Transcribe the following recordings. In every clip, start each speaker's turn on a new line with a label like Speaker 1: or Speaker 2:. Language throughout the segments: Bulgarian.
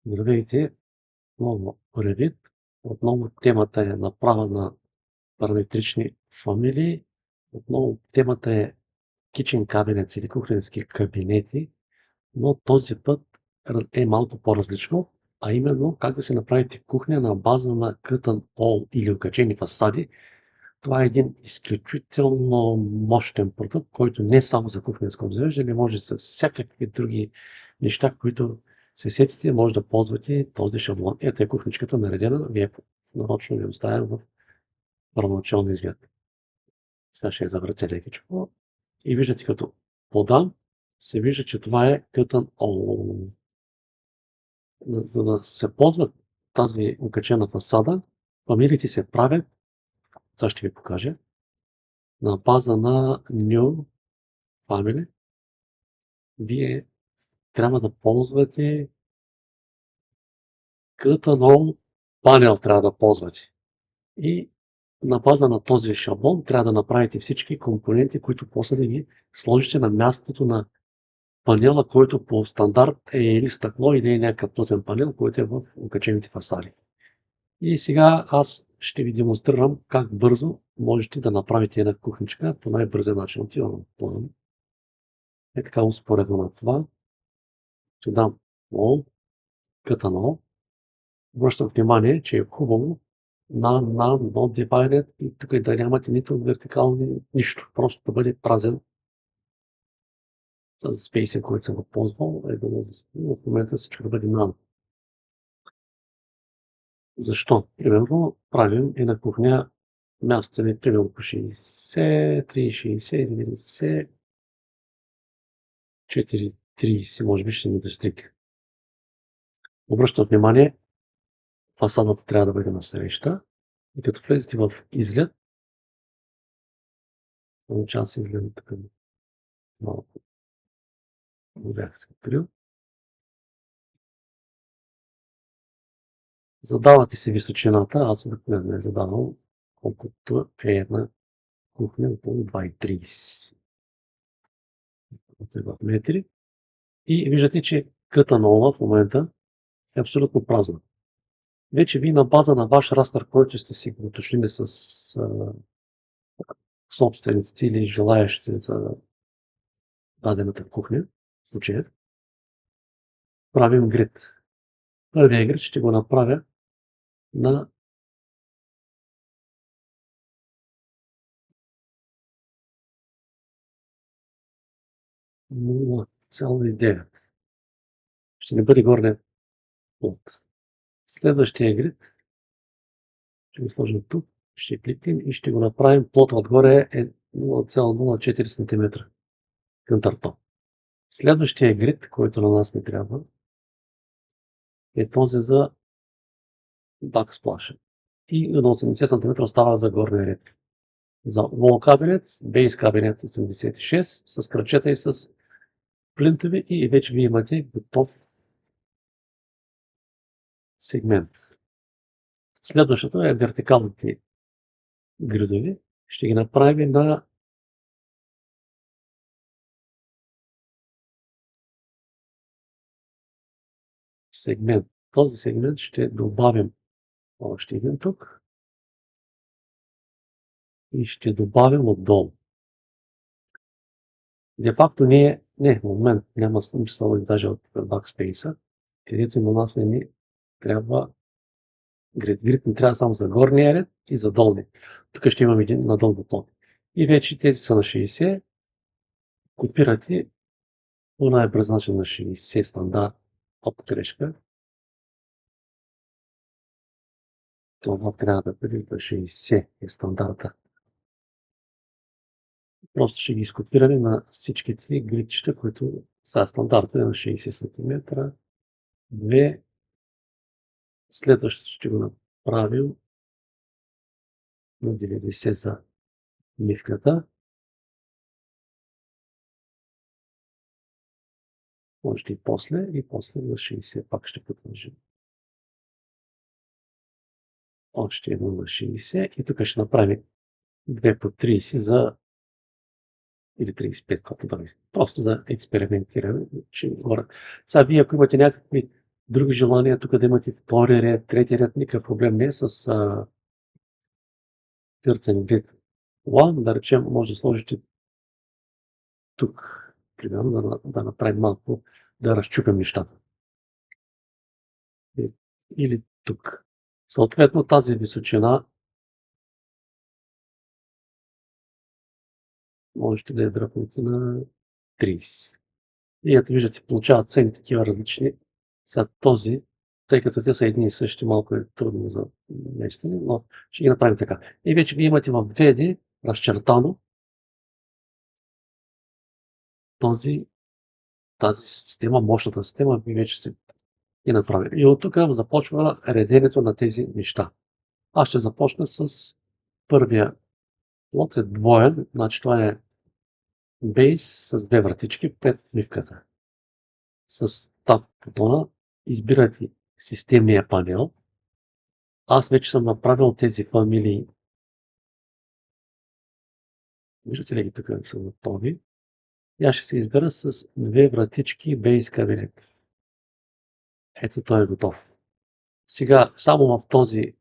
Speaker 1: Здравейте, отново Revit. Отново темата е направа на параметрични фамилии. Отново темата е Kitchen Cabinets или кухненски кабинети, но този път е малко по-различно, а именно как да си направите кухня на база на Curtain All или окачени фасади. Това е един изключително мощен продукт, който не е само за кухненско обзавеждане, може за всякакви други неща, които се сетите, може да ползвате този шаблон. Ето е кухничката наредена, вие нарочно ви оставям в първоначалния изглед. Сега ще я завъртя лекичко и виждате като подам, се вижда, че това е Curtain All. За да се ползва тази окачена фасада, фамилиите се правят, сега ще ви покажа, на база на New Family. Вие трябва да ползвате Curtain All Panel трябва да ползвате. И на база на този шаблон трябва да направите всички компоненти, които после да ги сложите на мястото на панела, който по стандарт е или стъкло, или е някакъв плътен панел, който е в окачените фасади. И сега аз ще ви демонстрирам как бързо можете да направите една кухничка по най-бързия начин. Отивам в план. Е така успоредно на това. Ще дам All, Curtain All. Обръщам внимание, че е хубаво not divided и тук да нямате нито вертикални, нищо. Просто да бъде празен. С спейсинг, който съм го ползвал, в момента всичко да бъде none. Защо? Примерно правим една кухня, мястото ни примерно по 60, 360, 90, 430, може би ще ни достигне. Обръщам внимание, фасадата трябва да бъде на среща и като влезете в изглед, получава се изглед така малко. Не бях се открил. Задавате си височината, аз обикновено задавам колкото е една кухня, около 2,30 в метри. И виждате, че Curtain в момента е абсолютно празна. Вече ви на база на ваш растър, който сте си го уточнили с собствениците или желаящите за дадената кухня, в случая, правим грид. Първия грид ще го направя на 0,9. Ще не бъде горния плод. Следващия грид ще го сложим тук, ще кликнем и ще го направим плод отгоре е 0,04 см към тартон. Следващия грид, който на нас не трябва, е този за Backsplash. И на 80 см остава за горния ред. За Wall Cabinet, Base Cabinet 86 с кръчета и с плинтове и вече ви имате готов сегмент. Следващото е вертикалните гридови. Ще ги направим на сегмент. Този сегмент ще добавим още един тук и ще добавим отдолу. Де факто момент, няма смисъл даже от Backspace, където на нас не ни трябва грид. Грид ни трябва само за горния ред и за долния. Тук ще имам един надълго плод. И вече тези са на 60. Копирате по най-бърз начин на 60 стандарт от грешка. Това трябва да бъде на 60 е стандарта. Просто ще ги изкопираме на всичките гридчета, които са стандарта на 60 см. 2. Следващото ще го направим на 90 за мивката. Още и после на 60 пак ще продължим. Още едно на 60 и тук ще направим 2 по 30 за или 35, както да ви. Просто за експериментиране. Сега вие, ако имате някакви Други желания тук да имате втори ред, трети ред, никакъв проблем не е с къртен вид план. Да речем, може да сложите тук, примерно, да направим малко, да разчупим нещата. Или тук. Съответно тази височина можете да я дръпнете на 30. И ето виждате, получават цени такива различни. Сега този, тъй като те са едни и същи, малко е трудно за местене, но ще ги направим така. И вече ви имате в 2D разчертано тази система, мощната система, ви вече се и направи. И от тук започва реденето на тези неща. Аз ще започна с първия плот, е двоен, значи това е бейс с две вратички пред мивката. С таб бутона избирате системния панел. Аз вече съм направил тези фамилии. Виждате ли ги тук са готови? И аз ще се избера с две вратички бейс кабинет. Ето той е готов. Сега само в този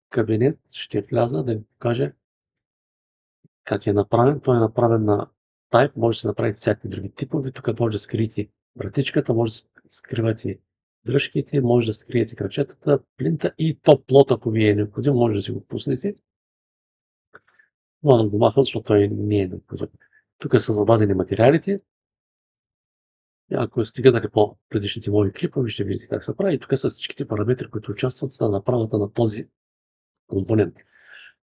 Speaker 1: кабинет ще вляза да ви покажа как е направен. Той е направен на Type, може да се направите всякакви други типове. Тук може да скриете вратичката, може да скривате дръжките, може да скриете кръчетата, плинта и топ плот, ако ви е необходимо, може да си го пуснете. Но да го махам, защото той не е необходим. Тук са зададени материалите. Ако стигнете по предишните мои клипове, ще видите как се прави. И тук са всичките параметри, които участват за направата на този компонент.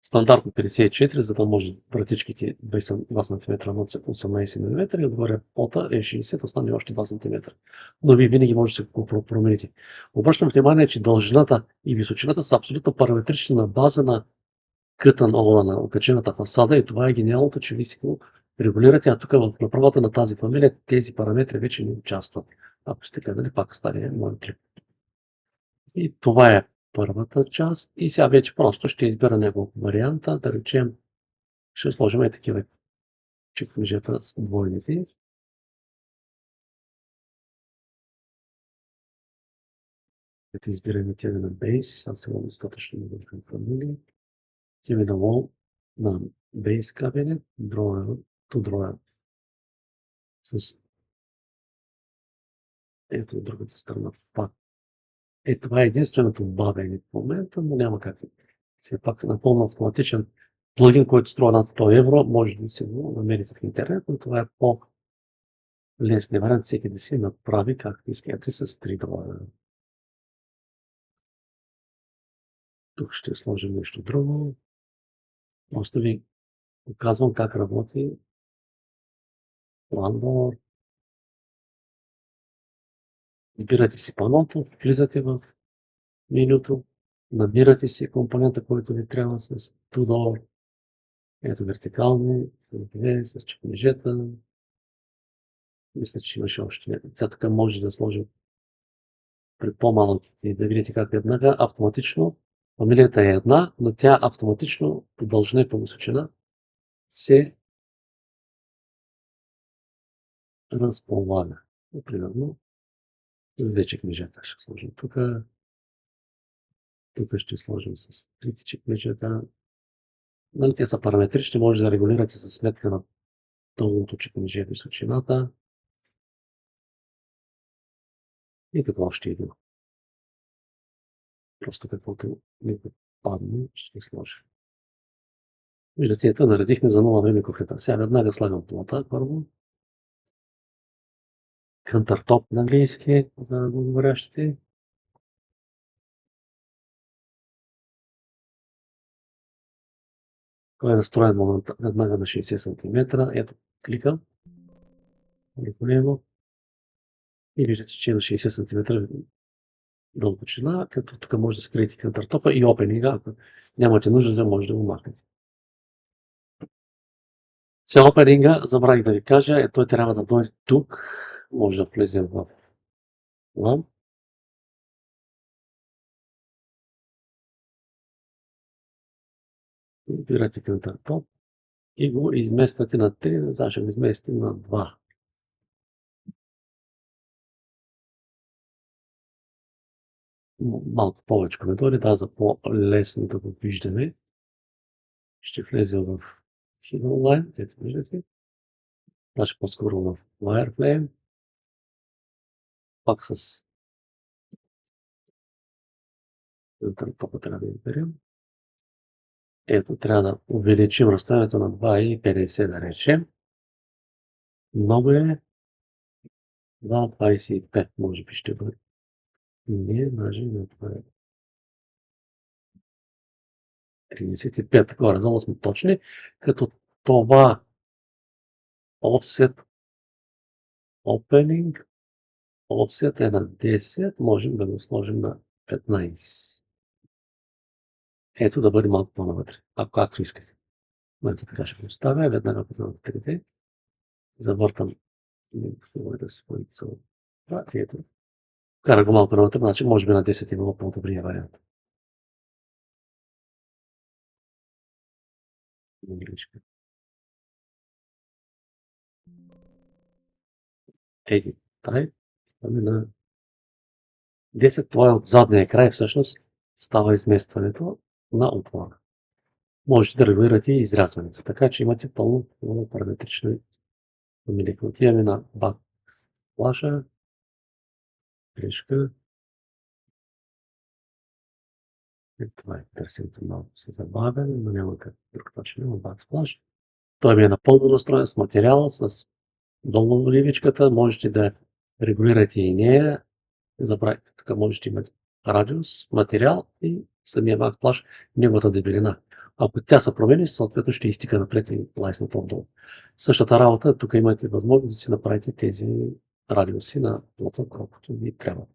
Speaker 1: Стандартно 54, за да може вратичките 2 см над 18 мм и отгоре плота е 60, остане още 2 см. Но вие винаги можете да го промените. Обръщам внимание, че дължината и височината са абсолютно параметрични на база на къта на окачената фасада и това е гениалното, че ви си го регулирате, а тук в направата на тази фамилия тези параметри вече не участват. Ако сте гледали пак стария мой клип. И това е първата част. И сега вече просто ще избера няколко варианта. Да речем, ще сложим и такива чекмеджета с двойници. Ето избираме теми на Base. Аз имам достатъчно много фамилии. Теми на Wall на Base кабинет. Drawer to Drawer. С ето от другата страна пак. Това е единственото бавене в момента, но няма как. Все пак напълно автоматичен плагин, който струва над 100 евро, може да си го намерите в интернет, но това е по-лесният вариант, всеки да си направи както искате с 3 долара. Тук ще сложим нещо друго. Просто ви показвам как работи Landor. Избирате си паното, влизате в менюто, набирате си компонента, който ви трябва с 2 долара. Ето вертикални, с две, с чекмеджета. Мисля, че имаше още. Сега тук може да сложим при по-малките, да видите как веднага автоматично фамилията е една, но тя автоматично по дължина и по височина се разполага. Примерно с две чекмеджета ще сложим тук. Тук ще сложим с трите чекмеджета. Нали, те са параметрични, може да регулирате със сметка на долното чекмедже височината. И така още един. Просто каквото ми падне, ще сложа. Виждате, ето наредихме за нова време кухнята. Сега веднага слагам плата първо. Countertop на английски, за говорящите. Той е настроен веднага на 60 см. Ето, кликам върху него и виждате, че е на 60 см дълбочина, като тук може да скриете countertop и опенинга. Ако нямате нужда, може да го махнете. Сега опенинга, забравих да ви кажа, той трябва да дойде тук. Може да влезем в LAN. Избирате countertop и го измествате на 3, сега ще го изместим на 2. малко повече ми да, за по-лесно да го виждаме. Ще влезе в Hidden Line, ето виждате. Значи по-скоро в Wireframe. Пак с топа трябва да изберем. Ето, трябва да увеличим разстоянието на 2,50 да речем. Много е. 2,25 може би ще бъде. Не, даже не това е. 35, горе-долу сме точни, като това offset opening, offset е на 10, можем да го сложим на 15. Ето да бъде малко по-навътре, както искате. Ето така ще го оставя, веднага познавам трите. Завъртам да се поицел. Ето. Кара го малко навътре, значи може би на 10 е било по-добрия вариант. Еди, тай, ставаме на 10, това е от задния край, всъщност става изместването на отвора. Можете да регулирате и изрязването, така че имате пълно параметрично умилик. Отиваме на бак флаша, грешка. Това е търсенето малко се забавя, но няма как друг начин, има бак флаш. Той ми е напълно настроен с материал, с долу ливичката, можете да регулирате и нея. Забравяйте, тук можете имате радиус, материал и самия бакплаш, неговата дебелина. Ако тя се промени, съответно ще изтика напред и лайснат отдолу. Същата работа, тук имате възможност да си направите тези радиуси на плота, колкото ви трябва.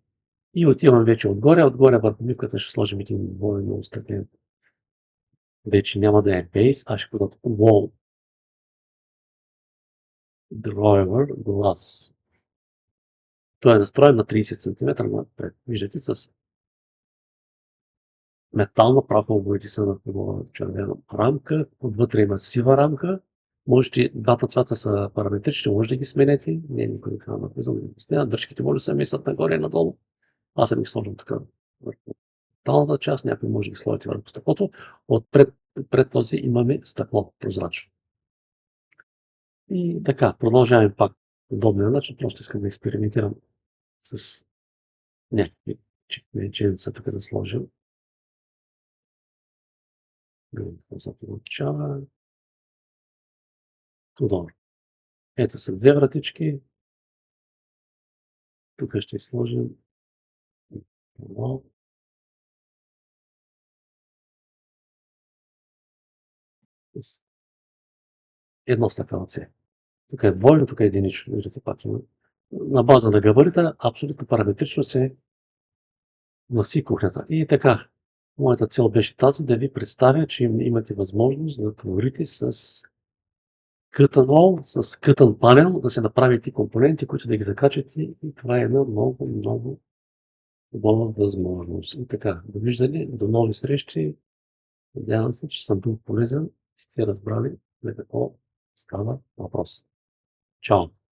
Speaker 1: И отивам вече отгоре върху мивката ще сложим един двойно отстъпление. Вече няма да е base, а ще бъдат wall driver glass. Той е настроен на 30 см напред. Виждате с метална прахово са на червена рамка, отвътре има сива рамка. Можете, двата цвята са параметрични, може да ги сменете. Не, никой не казва написано да ги сменят. Дръжките може да се местят нагоре и надолу. Аз съм ги сложил така върху металната част, някой може да ги сложите върху стъклото. Пред този имаме стъкло прозрачно. И така, продължаваме пак подобния начин, просто искам да експериментирам с някакви чекмедженца тук да сложим. Да видим какво се получава. Добро. Ето са две вратички. Тук ще сложим едно стъкълце. Тук е двойно, тук е единично. Виждате пак има. На база на габарита абсолютно параметрично се гласи кухнята. И така, моята цел беше тази да ви представя, че имате възможност да творите с кътън wall, с кътън панел, да се направите компоненти, които да ги закачате и това е една много, много хубава възможност. И така, довиждане, до нови срещи. Надявам се, че съм бил полезен и сте разбрали за какво става въпрос. Чао!